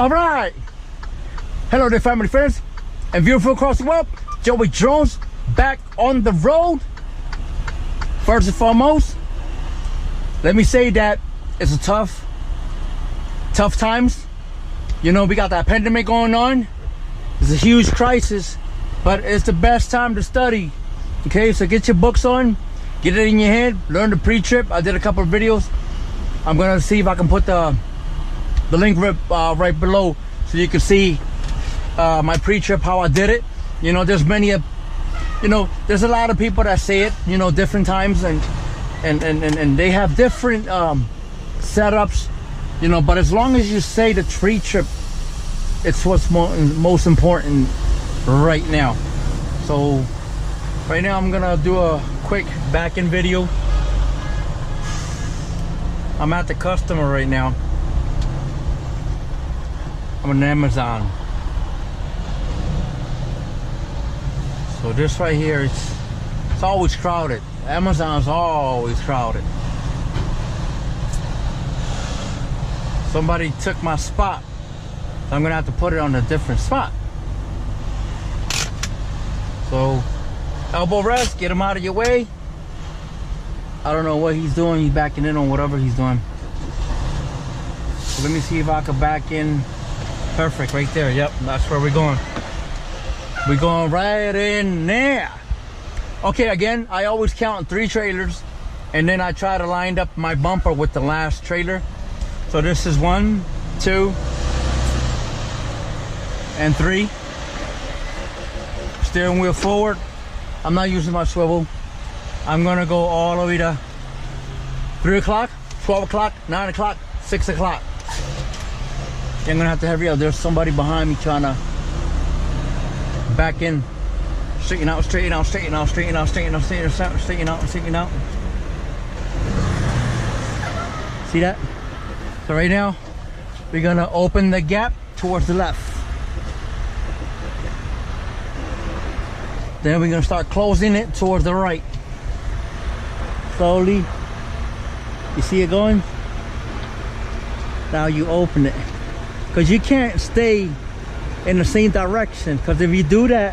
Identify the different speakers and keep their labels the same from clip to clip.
Speaker 1: All right. Hello there, family, friends, and viewers from across the world. Joey Jones back on the road. First and foremost, let me say that it's a tough times. You know, we got that pandemic going on. It's a huge crisis, but it's the best time to study. Okay, so get your books on, get it in your head, learn the pre-trip. I did a couple of videos. I'm gonna see if I can put the link right below so you can see my pre-trip, how I did it. You know, there's many there's a lot of people that say it, you know, different times, and they have different setups, you know, but as long as you say the pre-trip, it's what's most important right now. So right now I'm gonna do a quick back-end video. I'm at the customer right now. I'm on Amazon. So this right here, it's always crowded. Amazon's always crowded. Somebody took my spot, so I'm gonna have to put it on a different spot. So elbow rest, get him out of your way. I don't know what he's doing. He's backing in on whatever he's doing. So let me see if I can back in. Perfect, right there. Yep, that's where we're going. We're going right in there. Okay, again, I always count 3 trailers, and then I try to line up my bumper with the last trailer. So this is 1, 2, and 3. Steering wheel forward. I'm not using my swivel. I'm gonna go all the way to 3 o'clock, 12 o'clock, 9 o'clock, 6 o'clock. I'm gonna have to hurry up. There's somebody behind me trying to back in. Straighten out, straighten out, straighten out, straighten out, straighten out, straighten out, straighten out, straighten out. See that? So right now, we're gonna open the gap towards the left. Then we're gonna start closing it towards the right. Slowly. You see it going? Now you open it. Because you can't stay in the same direction, because if you do that,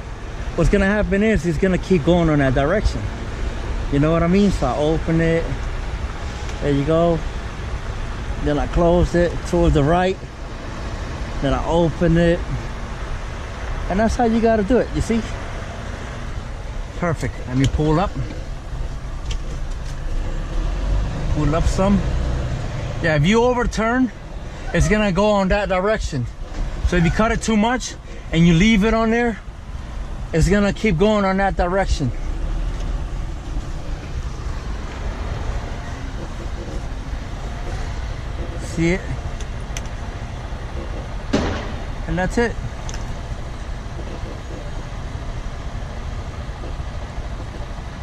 Speaker 1: what's gonna happen is it's gonna keep going on that direction. You know what I mean? So I open it. There you go. Then I close it towards the right. Then I open it. And that's how you gotta do it, you see? Perfect. Let me pull up. Pull up some. Yeah, if you overturn, it's gonna go on that direction. So if you cut it too much and you leave it on there, it's gonna keep going on that direction. See it? And that's it.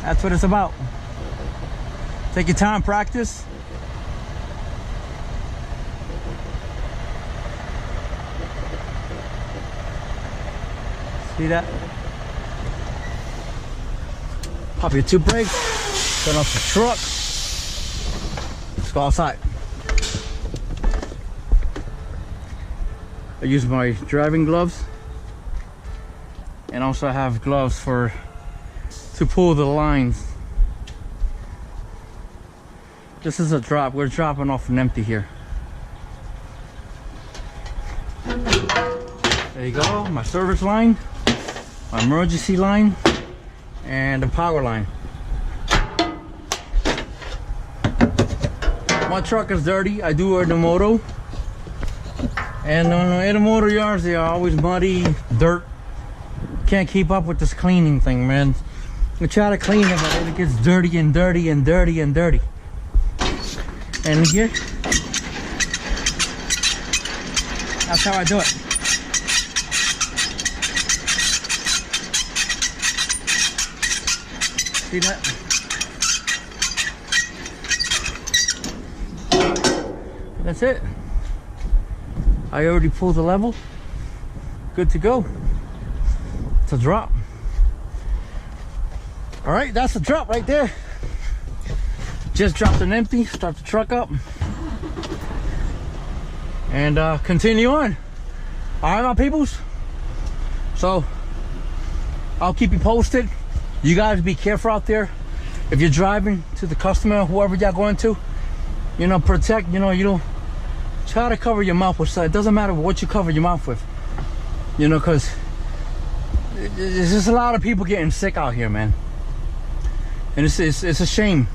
Speaker 1: That's what it's about. Take your time, practice. See that? Pop your 2 brakes, turn off the truck. Let's go outside. I use my driving gloves, and also I have gloves to pull the lines. This is a drop. We're dropping off an empty here. There you go, my service line, my emergency line, and the power line. My truck is dirty. I do wear the moto, and in the motor yards they are always muddy, dirt. Can't keep up with this cleaning thing, man. I try to clean it, but it gets dirty and dirty and dirty and dirty. And here, that's how I do it. See that? That's it. I already pulled the level. Good to go. It's a drop. All right, that's the drop right there. Just dropped an empty, start the truck up, and continue on. All right, my peoples. So I'll keep you posted. You guys be careful out there. If you're driving to the customer, whoever y'all going to, you know, protect, you know, try to cover your mouth with something. It doesn't matter what you cover your mouth with, you know, because there's just a lot of people getting sick out here, man. And it's a shame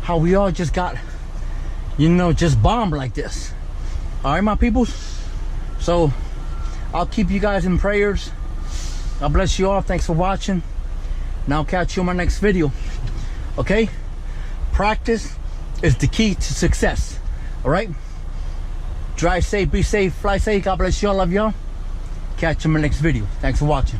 Speaker 1: how we all just got, you know, just bombed like this. All right, my peoples. So I'll keep you guys in prayers. God bless you all. Thanks for watching. Now I'll catch you in my next video. Okay? Practice is the key to success. All right? Drive safe, be safe, fly safe. God bless you all. Love y'all. Catch you in my next video. Thanks for watching.